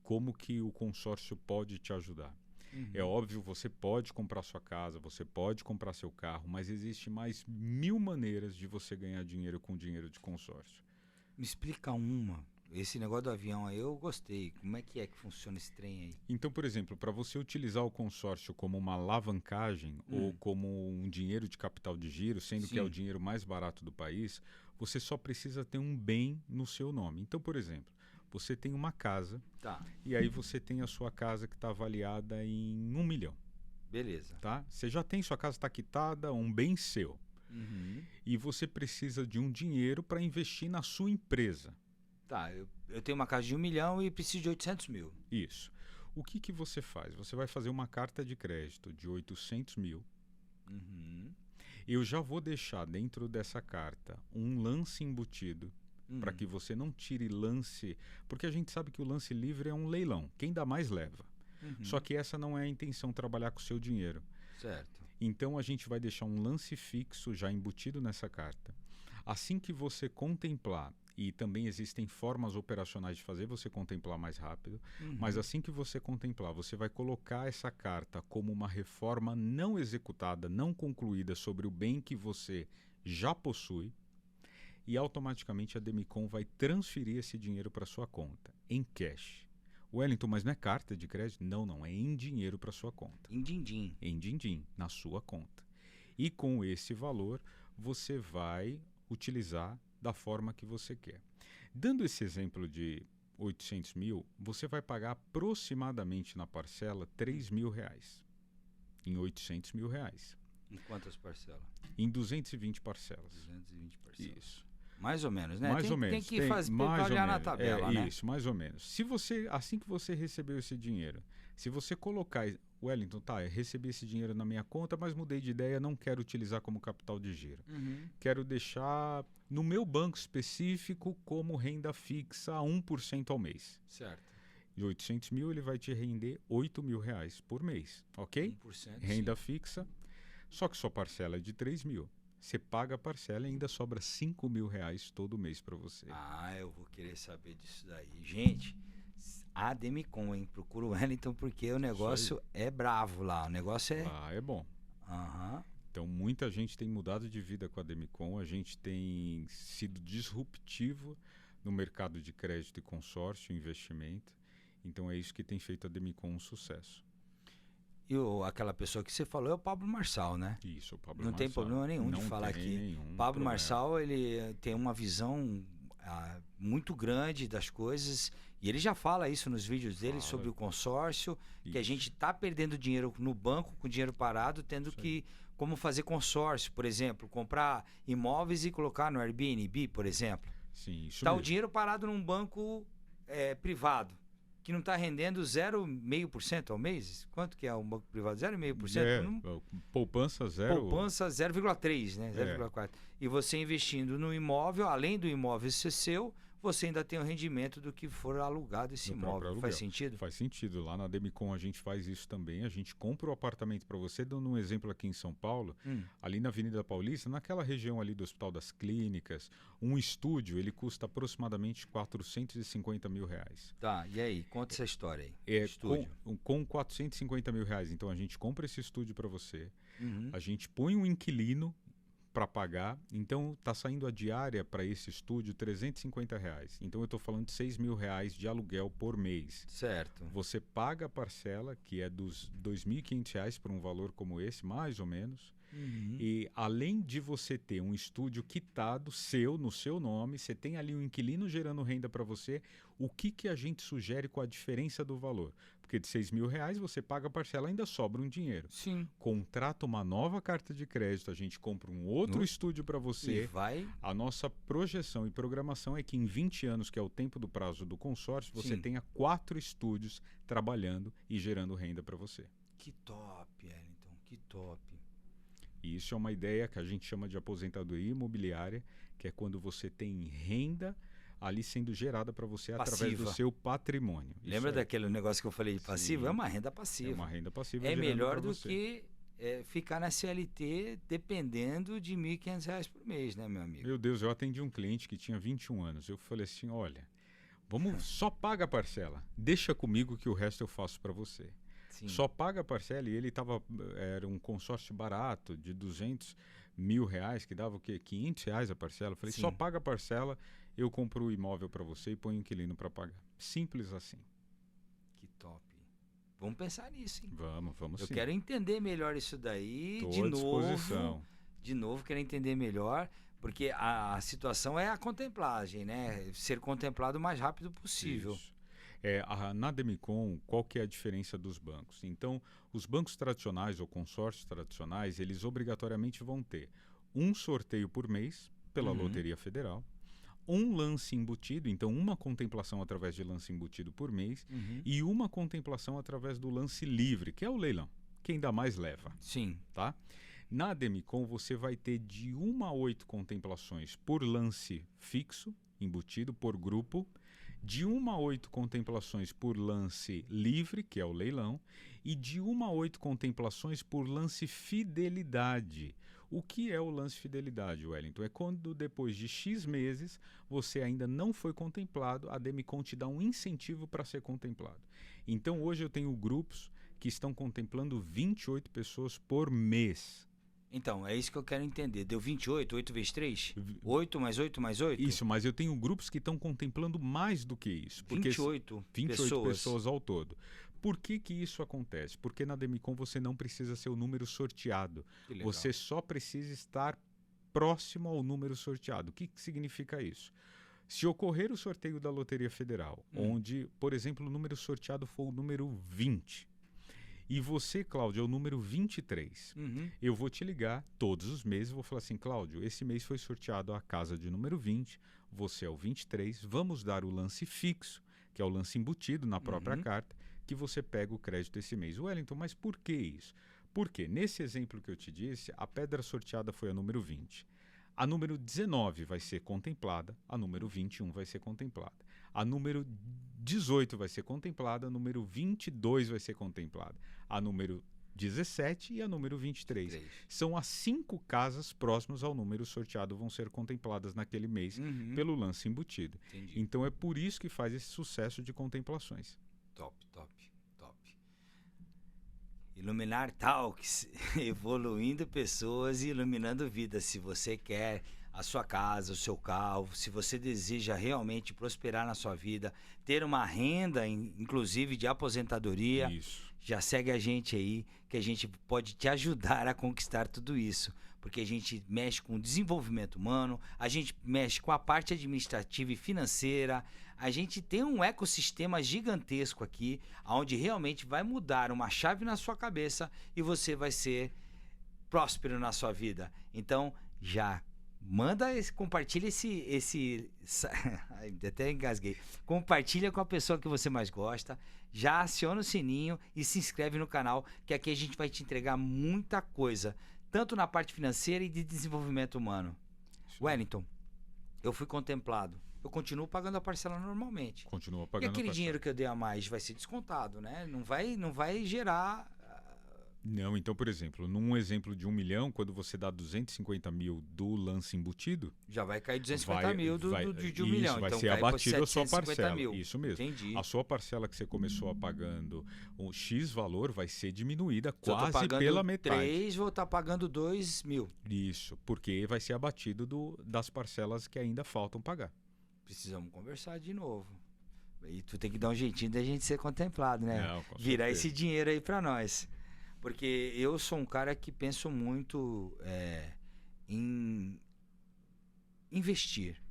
como que o consórcio pode te ajudar. É óbvio, você pode comprar sua casa, você pode comprar seu carro, mas existe mais 1000 maneiras de você ganhar dinheiro com dinheiro de consórcio. Me explica uma. Esse negócio do avião aí eu gostei. Como é que funciona esse trem aí? Então, por exemplo, para você utilizar o consórcio como uma alavancagem ou como um dinheiro de capital de giro, sendo que é o dinheiro mais barato do país, você só precisa ter um bem no seu nome. Então, por exemplo, você tem uma casa e aí você tem a sua casa que está avaliada em 1 milhão. Beleza. Tá? Você já tem, sua casa está quitada, um bem seu. E você precisa de um dinheiro para investir na sua empresa. Tá, eu tenho uma casa de 1 milhão e preciso de 800 mil. Isso. O que que você faz? Você vai fazer uma carta de crédito de 800 mil. Uhum. Eu já vou deixar dentro dessa carta um lance embutido para Uhum. que você não tire lance, porque a gente sabe que o lance livre é um leilão. Quem dá mais leva. Uhum. Só que essa não é a intenção, trabalhar com o seu dinheiro. Certo. Então a gente vai deixar um lance fixo já embutido nessa carta. Assim que você contemplar, e também existem formas operacionais de fazer você contemplar mais rápido, Uhum. mas assim que você contemplar, você vai colocar essa carta como uma reforma não executada, não concluída sobre o bem que você já possui, e automaticamente a Demicon vai transferir esse dinheiro para sua conta, em cash. Wellington, mas não é carta de crédito? Não, não, é em dinheiro para sua conta. Em din-din. Em din-din, na sua conta. E com esse valor, você vai utilizar da forma que você quer. Dando esse exemplo de 800 mil, você vai pagar aproximadamente na parcela 3 mil reais. Em 800 mil reais. Em quantas parcelas? Em 220 parcelas. 220 parcelas. Isso. Mais ou menos, né? Mais ou menos. Tem que fazer mais ou olhar na menos. tabela, né? Isso, mais ou menos. Se você, assim que você recebeu esse dinheiro, se você colocar, Wellington, tá, eu recebi esse dinheiro na minha conta, mas mudei de ideia, não quero utilizar como capital de giro. Uhum. Quero deixar no meu banco específico como renda fixa a 1% ao mês. Certo. De 800 mil, ele vai te render 8 mil reais por mês, ok? 1%. Renda sim. fixa, só que sua parcela é de 3 mil. Você paga a parcela e ainda sobra 5 mil reais todo mês para você. Ah, eu vou querer saber disso daí. Gente, a Demicon, hein? Procura o Wellington porque o negócio é bravo lá. O negócio é... Ah, é bom. Aham. Então, muita gente tem mudado de vida com a Demicon. A gente tem sido disruptivo no mercado de crédito e consórcio, investimento. Então, é isso que tem feito a Demicon um sucesso. E aquela pessoa que você falou é o Pablo Marçal, né? Isso, o Pablo Não tem Marçal. problema nenhum de Não falar tem aqui. nenhum Pablo problema. Marçal, ele tem uma visão muito grande das coisas e ele já fala isso nos vídeos dele Fala. sobre o consórcio, que a Isso. gente está perdendo dinheiro no banco com dinheiro parado, tendo Isso que como fazer consórcio, por exemplo, comprar imóveis e colocar no Airbnb, por exemplo. Sim, isso Está o mesmo. dinheiro parado num banco privado, que não está rendendo 0,5% ao mês. Quanto que é um banco privado? 0,5%? Poupança zero. Poupança 0,3, né? É. 0,4. E você investindo no imóvel, além do imóvel ser seu, você ainda tem o rendimento do que for alugado esse Do próprio imóvel. aluguel. Faz sentido? Faz sentido. Lá na Demicon a gente faz isso também. A gente compra o apartamento para você, dando um exemplo aqui em São Paulo, ali na Avenida Paulista, naquela região ali do Hospital das Clínicas, um estúdio, ele custa aproximadamente 450 mil reais. Tá, e aí? Conta essa história aí. Com, Estúdio. com 450 mil reais, então a gente compra esse estúdio para você, Uhum. a gente põe um inquilino para pagar, então está saindo a diária para esse estúdio R$ 350. Então eu estou falando de 6 mil reais de aluguel por mês. Certo. Você paga a parcela, que é dos R$ 2.500 por um valor como esse, mais ou menos. Uhum. E além de você ter um estúdio quitado seu, no seu nome, você tem ali um inquilino gerando renda para você, o que, que a gente sugere com a diferença do valor? Porque de 6 mil reais você paga a parcela, ainda sobra um dinheiro. Sim. Contrata uma nova carta de crédito, a gente compra um outro estúdio para E você. vai. A nossa projeção e programação é que em 20 anos, que é o tempo do prazo do consórcio, você Sim. tenha 4 estúdios trabalhando e gerando renda para você. Que top, Wellington. Que top. E isso é uma ideia que a gente chama de aposentadoria imobiliária, que é quando você tem renda ali sendo gerada para você através do Passiva. seu patrimônio. Isso Lembra é- daquele negócio que eu falei de passivo? Sim. É uma renda passiva. É uma renda passiva É gerando melhor pra do você. que ficar na CLT dependendo de R$ 1.500 por mês, né, meu amigo? Meu Deus, eu atendi um cliente que tinha 21 anos. Eu falei assim, olha, vamos, só paga a parcela. Deixa comigo que o resto eu faço para você. Sim. Só paga a parcela, e ele era um consórcio barato de 200 mil reais, que dava o quê? 500 reais a parcela. Eu falei, Sim. só paga a parcela, eu compro o imóvel para você e ponho o inquilino para pagar. Simples assim. Que top. Vamos pensar nisso, hein? Vamos Eu sim. quero entender melhor isso daí Tô de à novo. disposição. De novo, quero entender melhor, porque a situação é a contemplagem, né? Ser contemplado o mais rápido possível. Isso. Na Demicon, qual que é a diferença dos bancos? Então, os bancos tradicionais ou consórcios tradicionais, eles obrigatoriamente vão ter um sorteio por mês pela Uhum. Loteria Federal, um lance embutido, então uma contemplação através de lance embutido por mês, e uma contemplação através do lance livre, que é o leilão. Quem dá mais leva. Sim. Tá? Na Demicon você vai ter de 1 a 8 contemplações por lance fixo, embutido, por grupo, de 1 a 8 contemplações por lance livre, que é o leilão, e de 1 a 8 contemplações por lance fidelidade. O que é o lance fidelidade, Wellington? É quando depois de X meses você ainda não foi contemplado, a Demicon te dá um incentivo para ser contemplado. Então hoje eu tenho grupos que estão contemplando 28 pessoas por mês. Então, é isso que eu quero entender. Deu 28, 8 vezes 3? 8 mais 8 mais 8? Isso, mas eu tenho grupos que estão contemplando mais do que isso. 28 pessoas ao todo. Por que isso acontece? Porque na Demicon você não precisa ser o número sorteado. Você só precisa estar próximo ao número sorteado. O que significa isso? Se ocorrer o sorteio da Loteria Federal, onde, por exemplo, o número sorteado for o número 20, e você, Cláudio, é o número 23. Eu vou te ligar todos os meses e vou falar assim, Cláudio, esse mês foi sorteado a casa de número 20, você é o 23, vamos dar o lance fixo, que é o lance embutido na própria carta, que você pega o crédito esse mês. Wellington, mas por que isso? Porque nesse exemplo que eu te disse, a pedra sorteada foi a número 20. A número 19 vai ser contemplada, a número 21 vai ser contemplada. A número 18 vai ser contemplada, a número 22 vai ser contemplada. A número 17 e a número 23. São as 5 casas próximas ao número sorteado vão ser contempladas naquele mês pelo lance embutido. Entendi. Então é por isso que faz esse sucesso de contemplações. Top. Iluminar Talks, evoluindo pessoas e iluminando vidas. Se você quer a sua casa, o seu carro, se você deseja realmente prosperar na sua vida, ter uma renda, inclusive de aposentadoria, já segue a gente aí, que a gente pode te ajudar a conquistar tudo isso. Porque a gente mexe com o desenvolvimento humano, a gente mexe com a parte administrativa e financeira, a gente tem um ecossistema gigantesco aqui, onde realmente vai mudar uma chave na sua cabeça e você vai ser próspero na sua vida. Então, já compartilha até engasguei. Compartilha com a pessoa que você mais gosta, já aciona o sininho e se inscreve no canal, que aqui a gente vai te entregar muita coisa, tanto na parte financeira e de desenvolvimento humano. Wellington, eu fui contemplado. Eu continuo pagando a parcela normalmente. Continua pagando. E aquele dinheiro que eu dei a mais vai ser descontado, né? Não vai gerar... Não, então, por exemplo, num exemplo de 1 milhão, quando você dá 250 mil do lance embutido... Já vai cair 250 mil de 1 milhão. Isso, vai então ser abatido a sua parcela. Mil. Isso mesmo. Entendi. A sua parcela que você começou pagando um X valor vai ser diminuída quase pela metade. 3, vou estar pagando 2 mil. Isso, porque vai ser abatido das parcelas que ainda faltam pagar. Precisamos conversar de novo. E tu tem que dar um jeitinho da gente ser contemplado, né? Não, virar esse dinheiro aí para nós. Porque eu sou um cara que penso muito em investir.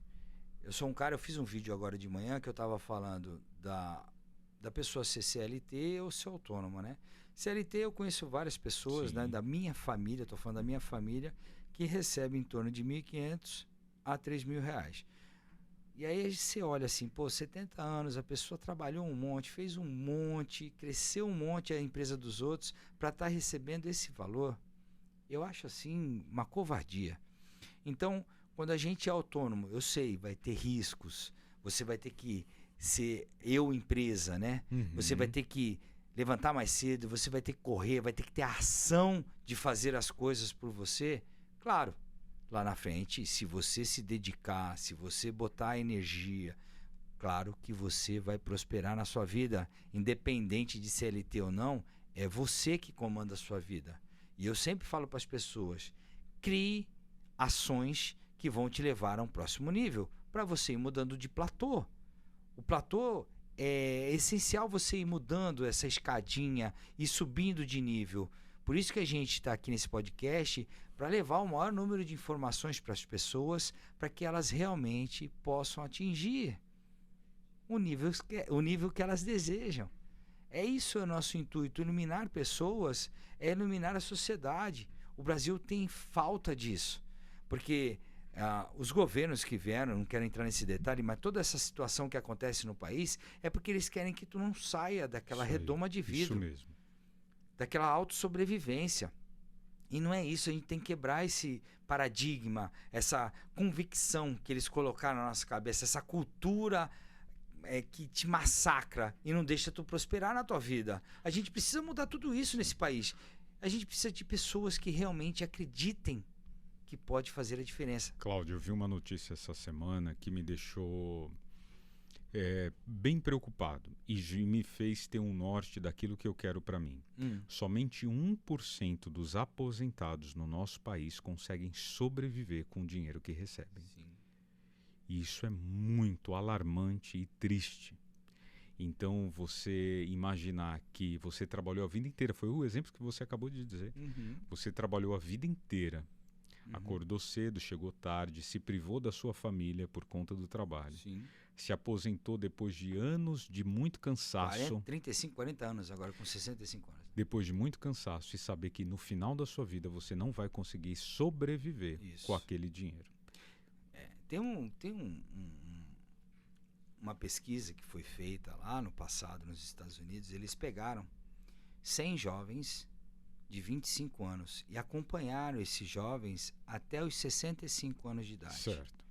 Eu fiz um vídeo agora de manhã que eu estava falando da pessoa ser CLT ou ser autônoma, né? CLT eu conheço várias pessoas, né, da minha família, estou falando da minha família, que recebem em torno de R$ 1.500 a R$ 3.000. E aí você olha assim, 70 anos, a pessoa trabalhou um monte, fez um monte, cresceu um monte a empresa dos outros para estar recebendo esse valor. Eu acho assim uma covardia. Então, quando a gente é autônomo, eu sei, vai ter riscos, você vai ter que ser empresa, né? Você vai ter que levantar mais cedo, você vai ter que correr, vai ter que ter a ação de fazer as coisas por você. Claro, lá na frente, se você se dedicar, se você botar energia, claro que você vai prosperar na sua vida, independente de CLT ou não, é você que comanda a sua vida. E eu sempre falo para as pessoas, crie ações que vão te levar a um próximo nível, para você ir mudando de platô. O platô é essencial você ir mudando essa escadinha e subindo de nível. Por isso que a gente está aqui nesse podcast, para levar o maior número de informações para as pessoas, para que elas realmente possam atingir o nível que elas desejam. É isso o nosso intuito, iluminar pessoas, é iluminar a sociedade. O Brasil tem falta disso, porque Os governos que vieram, não quero entrar nesse detalhe, mas toda essa situação que acontece no país é porque eles querem que tu não saia daquela Isso aí, redoma de isso vidro, mesmo. daquela autossobrevivência. E não é isso, a gente tem que quebrar esse paradigma, essa convicção que eles colocaram na nossa cabeça, essa cultura que te massacra e não deixa tu prosperar na tua vida. A gente precisa mudar tudo isso nesse país. A gente precisa de pessoas que realmente acreditem que pode fazer a diferença. Cláudio, eu vi uma notícia essa semana que me deixou bem preocupado e me fez ter um norte daquilo que eu quero para mim. Somente 1% dos aposentados no nosso país conseguem sobreviver com o dinheiro que recebem. Sim. E isso é muito alarmante e triste. Então, você imaginar que você trabalhou a vida inteira, foi o exemplo que você acabou de dizer. Você trabalhou a vida inteira, acordou cedo, chegou tarde, se privou da sua família por conta do trabalho. Sim. Se aposentou depois de anos de muito cansaço. 35, 40 anos agora, com 65 anos. Depois de muito cansaço e saber que no final da sua vida você não vai conseguir sobreviver com aquele dinheiro. Tem uma pesquisa que foi feita lá no passado nos Estados Unidos. Eles pegaram 100 jovens de 25 anos e acompanharam esses jovens até os 65 anos de idade. Certo.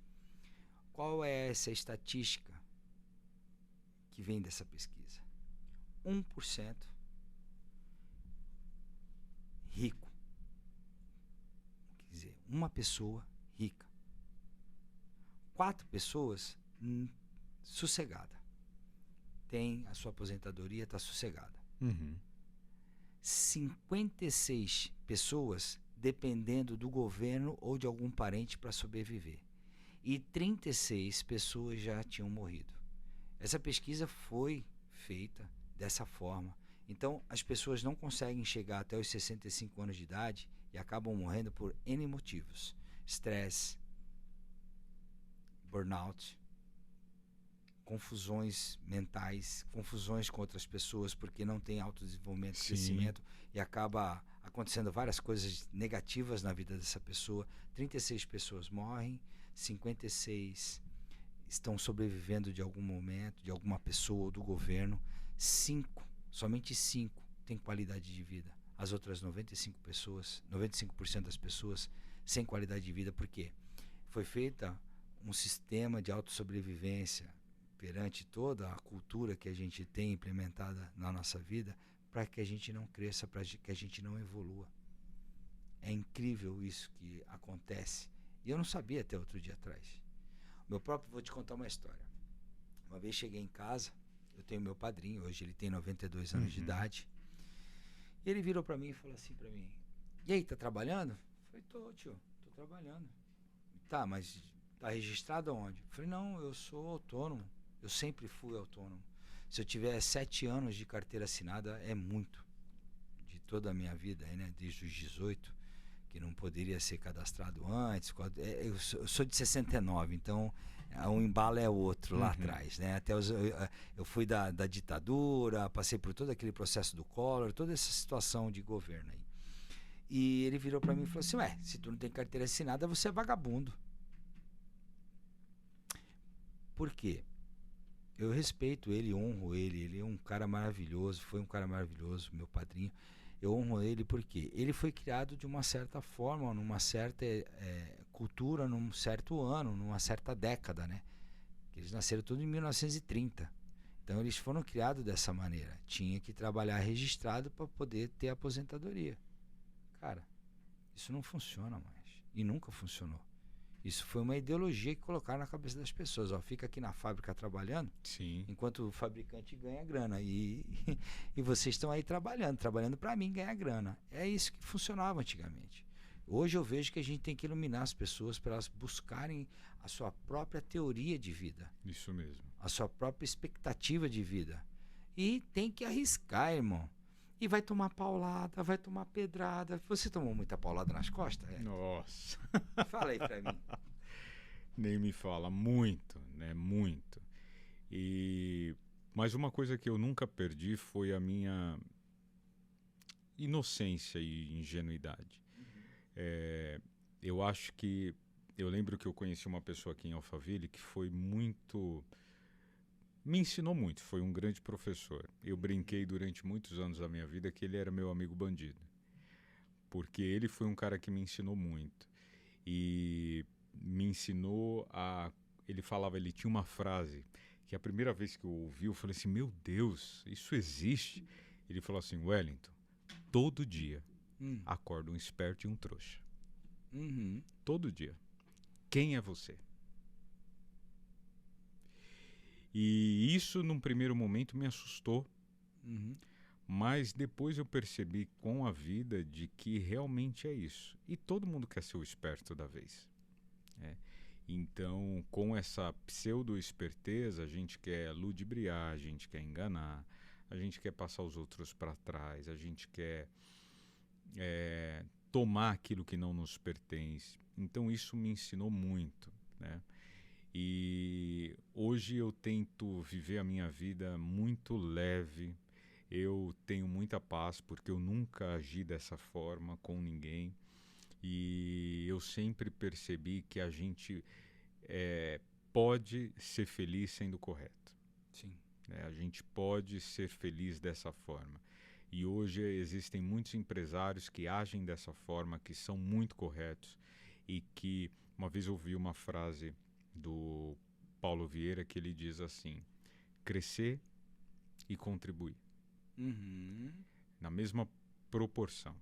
Qual é essa estatística que vem dessa pesquisa? 1% rico. Quer dizer, uma pessoa rica. 4 pessoas sossegada. Tem a sua aposentadoria, está sossegada. 56 pessoas dependendo do governo ou de algum parente para sobreviver. E 36 pessoas já tinham morrido. Essa pesquisa foi feita dessa forma. Então, as pessoas não conseguem chegar até os 65 anos de idade e acabam morrendo por N motivos. Estresse, burnout, confusões mentais, confusões com outras pessoas porque não tem autodesenvolvimento, crescimento, e acaba acontecendo várias coisas negativas na vida dessa pessoa. 36 pessoas morrem, 56 estão sobrevivendo de algum momento, de alguma pessoa ou do governo. Somente 5 têm qualidade de vida. As outras 95 pessoas, 95% das pessoas sem qualidade de vida. Por quê? Foi feita um sistema de autossobrevivência perante toda a cultura que a gente tem implementada na nossa vida para que a gente não cresça, para que a gente não evolua. É incrível isso que acontece. E eu não sabia até outro dia atrás. Vou te contar uma história. Uma vez cheguei em casa, eu tenho meu padrinho, hoje ele tem 92 anos de idade, e ele virou para mim e falou assim para mim: "E aí, tá trabalhando?" Eu falei: "Tô, tio, tô trabalhando." "Tá, mas tá registrado aonde?" Eu falei: "Não, eu sou autônomo, eu sempre fui autônomo. Se eu tiver 7 anos de carteira assinada, é muito, de toda a minha vida, né? Desde os 18, que não poderia ser cadastrado antes. Eu sou de 69, então o embalo é outro lá atrás, né? Eu fui da ditadura, passei por todo aquele processo do Collor, toda essa situação de governo aí. E ele virou para mim e falou assim: "Ué, se tu não tem carteira assinada, você é vagabundo." Por quê? Eu respeito ele, honro ele é um cara maravilhoso, foi um cara maravilhoso, meu padrinho. Eu honro ele porque ele foi criado de uma certa forma, numa certa cultura, num certo ano, numa certa década, né? Eles nasceram todos em 1930. Então eles foram criados dessa maneira. Tinha que trabalhar registrado para poder ter aposentadoria. Cara, isso não funciona mais. E nunca funcionou. Isso foi uma ideologia que colocaram na cabeça das pessoas. Ó, fica aqui na fábrica trabalhando, enquanto o fabricante ganha grana. E vocês estão aí trabalhando para mim ganhar grana. É isso que funcionava antigamente. Hoje eu vejo que a gente tem que iluminar as pessoas para elas buscarem a sua própria teoria de vida. Isso mesmo. A sua própria expectativa de vida. E tem que arriscar, irmão. E vai tomar paulada, vai tomar pedrada. Você tomou muita paulada nas costas? Nossa. Fala aí pra mim. Nem me fala. Muito, né? Muito. Mas uma coisa que eu nunca perdi foi a minha inocência e ingenuidade. Eu acho que eu lembro que eu conheci uma pessoa aqui em Alphaville que foi muito... Me ensinou muito, foi um grande professor. Eu brinquei durante muitos anos da minha vida que ele era meu amigo bandido. Porque ele foi um cara que me ensinou muito. E me ensinou a... Ele falava, ele tinha uma frase que a primeira vez que eu ouvi, eu falei assim, meu Deus, isso existe? Ele falou assim, Wellington, todo dia acorda um esperto e um trouxa. Uhum. Todo dia. Quem é você? E isso, num primeiro momento, me assustou. Uhum. Mas depois eu percebi com a vida de que realmente é isso. E todo mundo quer ser o esperto da vez. Né? Então, com essa pseudo-esperteza, a gente quer ludibriar, a gente quer enganar, a gente quer passar os outros para trás, a gente quer tomar aquilo que não nos pertence. Então, isso me ensinou muito, né? E hoje eu tento viver a minha vida muito leve. Eu tenho muita paz porque eu nunca agi dessa forma com ninguém. E eu sempre percebi que a gente pode ser feliz sendo correto. Sim. Né? A gente pode ser feliz dessa forma. E hoje existem muitos empresários que agem dessa forma, que são muito corretos e que... Uma vez eu ouvi uma frase do Paulo Vieira que ele diz assim: crescer e contribuir. Uhum. Na mesma proporção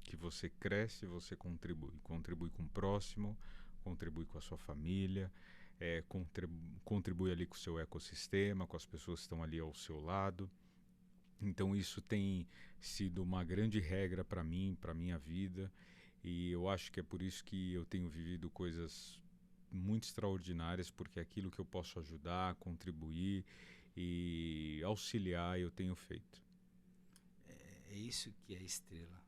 que você cresce, você contribui. Contribui com o próximo, contribui com a sua família, contribui ali com o seu ecossistema, com as pessoas que estão ali ao seu lado. Então isso tem sido uma grande regra para mim, para a minha vida, e eu acho que é por isso que eu tenho vivido coisas muito extraordinárias, porque aquilo que eu posso ajudar, contribuir e auxiliar, eu tenho feito. É isso que é estrela.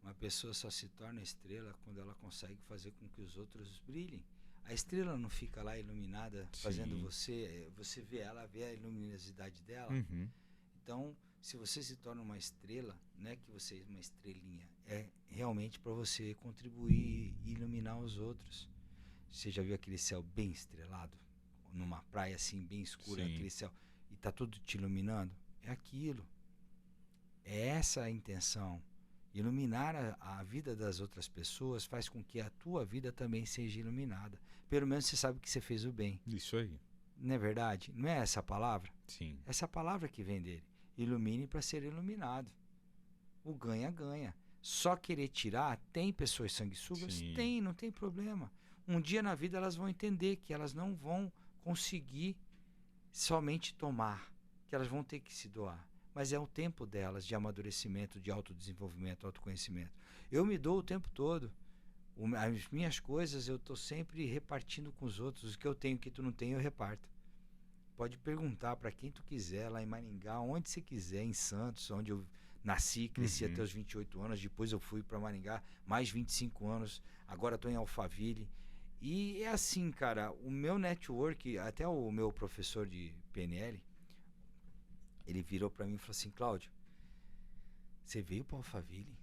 Uma pessoa só se torna estrela quando ela consegue fazer com que os outros brilhem. A estrela não fica lá iluminada, fazendo você vê ela, vê a luminosidade dela. Uhum. Então, se você se torna uma estrela, não é que você é uma estrelinha, é realmente para você contribuir e iluminar os outros. Você já viu aquele céu bem estrelado? Numa praia assim, bem escura, aquele céu, e tá tudo te iluminando? É aquilo. É essa a intenção. Iluminar a vida das outras pessoas faz com que a tua vida também seja iluminada. Pelo menos você sabe que você fez o bem. Isso aí. Não é verdade? Não é essa a palavra? Sim. Essa palavra que vem dele. Ilumine para ser iluminado. O ganha-ganha. Só querer tirar, tem pessoas sanguessugas? Sim. Tem, não tem problema. Um dia na vida elas vão entender que elas não vão conseguir somente tomar, que elas vão ter que se doar. Mas é o tempo delas de amadurecimento, de autodesenvolvimento, autoconhecimento. Eu me dou o tempo todo. As minhas coisas eu estou sempre repartindo com os outros. O que eu tenho que tu não tem, eu reparto. Pode perguntar para quem tu quiser, lá em Maringá, onde você quiser, em Santos, onde eu nasci, cresci até os 28 anos. Depois eu fui para Maringá, mais 25 anos. Agora estou em Alphaville. E é assim, cara, o meu network, até o meu professor de PNL, ele virou para mim e falou assim: Cláudio, você veio para Alphaville?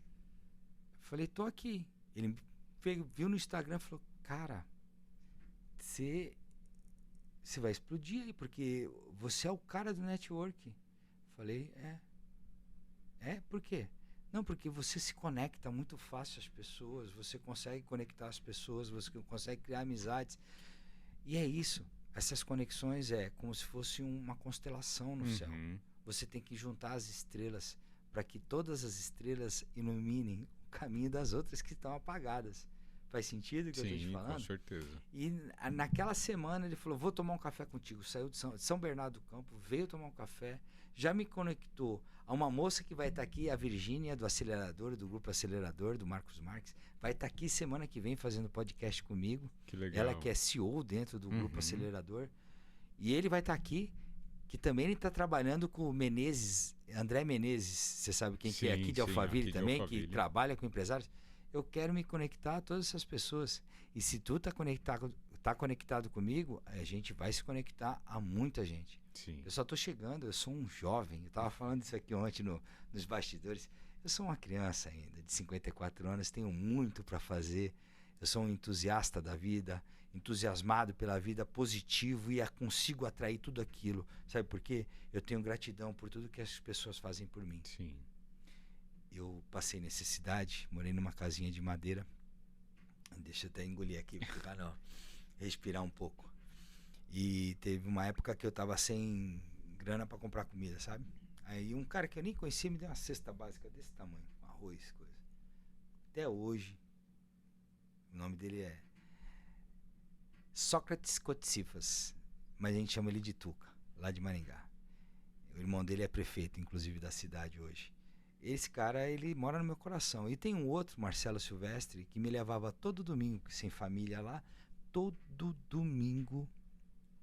Eu falei: tô aqui. Ele viu no Instagram e falou: cara, você vai explodir aí, porque você é o cara do network. Eu falei: por quê? Não, porque você se conecta muito fácil às pessoas, você consegue conectar as pessoas, você consegue criar amizades. E é isso. Essas conexões é como se fosse uma constelação no céu. Você tem que juntar as estrelas para que todas as estrelas iluminem o caminho das outras que estão apagadas. Faz sentido o que eu estou te falando? Com certeza. E naquela semana ele falou: vou tomar um café contigo. Saiu de São Bernardo do Campo, veio tomar um café, já me conectou a uma moça que vai estar aqui, a Virgínia, do Acelerador, do Grupo Acelerador, do Marcos Marques, vai estar aqui semana que vem fazendo podcast comigo. Que legal. Ela que é CEO dentro do Grupo Acelerador. E ele vai estar aqui, que também ele está trabalhando com o Menezes, André Menezes, você sabe quem que é, aqui de Alphaville aqui também, de Alphaville. que trabalha com empresários. Eu quero me conectar a todas essas pessoas. E se tu tá conectado comigo, a gente vai se conectar a muita gente. Sim. Eu só tô chegando, eu sou um jovem. Eu tava falando isso aqui ontem nos bastidores. Eu sou uma criança ainda, de 54 anos, tenho muito para fazer. Eu sou um entusiasta da vida, entusiasmado pela vida, positivo e consigo atrair tudo aquilo. Sabe por quê? Eu tenho gratidão por tudo que as pessoas fazem por mim. Sim. Eu passei necessidade, morei numa casinha de madeira. Deixa eu até engolir aqui para não respirar um pouco. E teve uma época que eu tava sem grana para comprar comida, sabe? Aí um cara que eu nem conhecia me deu uma cesta básica desse tamanho, arroz, coisa. Até hoje, o nome dele é Sócrates Cotsifas, mas a gente chama ele de Tuca, lá de Maringá. O irmão dele é prefeito, inclusive, da cidade hoje. Esse cara, ele mora no meu coração. E tem um outro, Marcelo Silvestre, que me levava todo domingo, sem família lá, todo domingo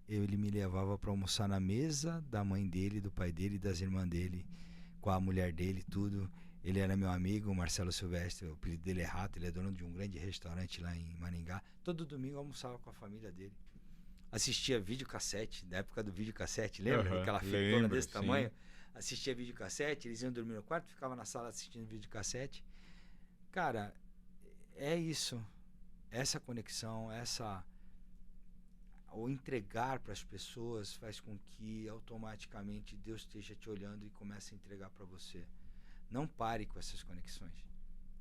ele me levava para almoçar na mesa da mãe dele, do pai dele e das irmãs dele, com a mulher dele, tudo. Ele era meu amigo, o Marcelo Silvestre, o apelido dele é Rato, ele é dono de um grande restaurante lá em Maringá. Todo domingo eu almoçava com a família dele. Assistia videocassete, da época do videocassete, lembra? Aquela fitona desse tamanho. Assistia videocassete, eles iam dormir no quarto, ficava na sala assistindo videocassete. Cara, é isso. Essa conexão, o entregar para as pessoas faz com que automaticamente Deus esteja te olhando e comece a entregar para você. Não pare com essas conexões.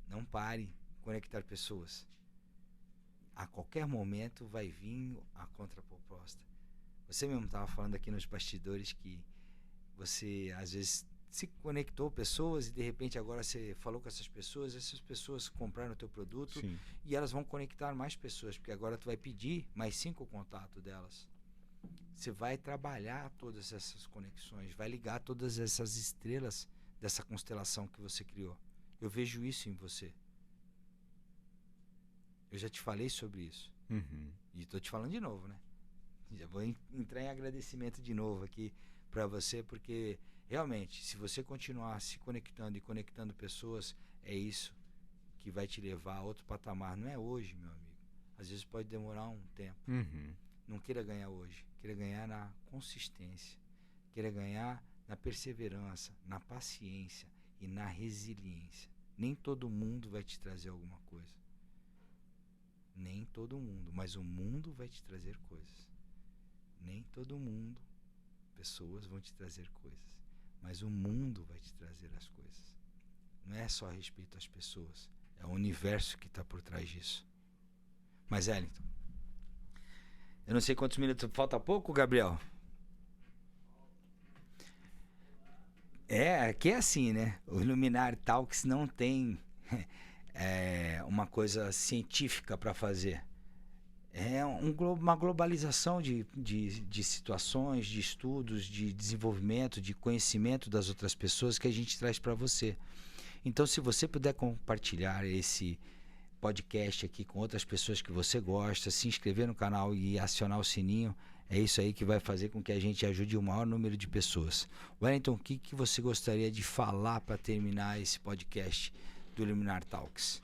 Não pare de conectar pessoas. A qualquer momento vai vir a contraproposta. Você mesmo estava falando aqui nos bastidores que você às vezes se conectou pessoas e de repente agora você falou com essas pessoas compraram o teu produto. Sim. E elas vão conectar mais pessoas, porque agora tu vai pedir mais 5 contatos delas. Você vai trabalhar todas essas conexões, vai ligar todas essas estrelas dessa constelação que você criou. Eu vejo isso em você. Eu já te falei sobre isso. Uhum. E estou te falando de novo, né? Já vou entrar em agradecimento de novo aqui para você, porque realmente, se você continuar se conectando e conectando pessoas, é isso que vai te levar a outro patamar. Não é hoje, meu amigo. Às vezes pode demorar um tempo. Uhum. Não queira ganhar hoje. Queira ganhar na consistência. Queira ganhar na perseverança, na paciência e na resiliência. Nem todo mundo vai te trazer alguma coisa. Nem todo mundo, mas o mundo vai te trazer coisas. Nem todo mundo, pessoas vão te trazer coisas, mas o mundo vai te trazer as coisas. Não é só a respeito às pessoas, é o universo que está por trás disso. Mas, Wellington, eu não sei quantos minutos, falta pouco, Gabriel? Aqui é assim, né? O Iluminar Talks não tem uma coisa científica para fazer. É uma globalização de situações, de estudos, de desenvolvimento, de conhecimento das outras pessoas que a gente traz para você. Então, se você puder compartilhar esse podcast aqui com outras pessoas que você gosta, se inscrever no canal e acionar o sininho, é isso aí que vai fazer com que a gente ajude o maior número de pessoas. Wellington, o que você gostaria de falar para terminar esse podcast do Iluminar Talks?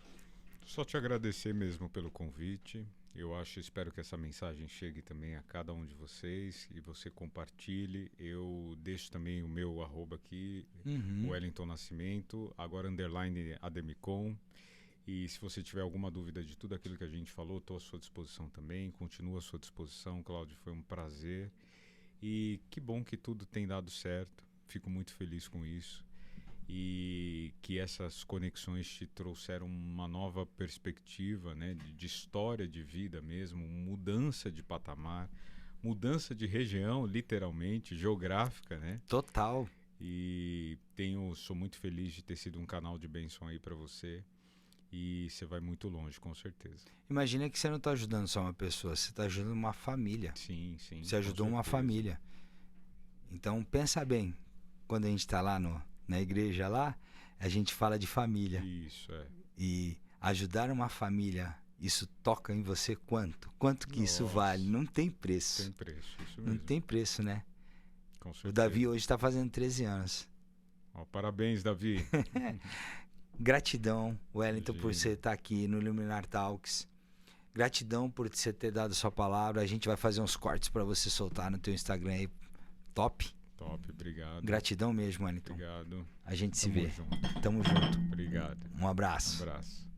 Só te agradecer mesmo pelo convite. Espero que essa mensagem chegue também a cada um de vocês e você compartilhe. Eu deixo também o meu @ aqui, Wellington Nascimento, agora _ Ademicon. E se você tiver alguma dúvida de tudo aquilo que a gente falou, estou à sua disposição também. Continuo à sua disposição, Cláudio, foi um prazer. E que bom que tudo tem dado certo. Fico muito feliz com isso. E que essas conexões te trouxeram uma nova perspectiva, né, de história de vida mesmo, mudança de patamar, mudança de região, literalmente, geográfica, né? Total. E sou muito feliz de ter sido um canal de bênção aí para você. E você vai muito longe, com certeza. Imagina que você não está ajudando só uma pessoa, você está ajudando uma família. Sim, sim. Você ajudou uma família. Então, pensa bem, quando a gente está lá na igreja lá, a gente fala de família. Isso, é. E ajudar uma família, isso toca em você quanto? Quanto que isso vale? Não tem preço. Tem preço, isso mesmo. Não tem preço, né? Com certeza. O Davi hoje está fazendo 13 anos. Parabéns, Davi. Gratidão, Wellington, por você estar aqui no Iluminar Talks. Gratidão por você ter dado sua palavra. A gente vai fazer uns cortes para você soltar no teu Instagram aí. Top. Top, obrigado. Gratidão mesmo, Wellington. Obrigado. A gente se vê. Junto. Tamo junto. Obrigado. Um abraço. Um abraço.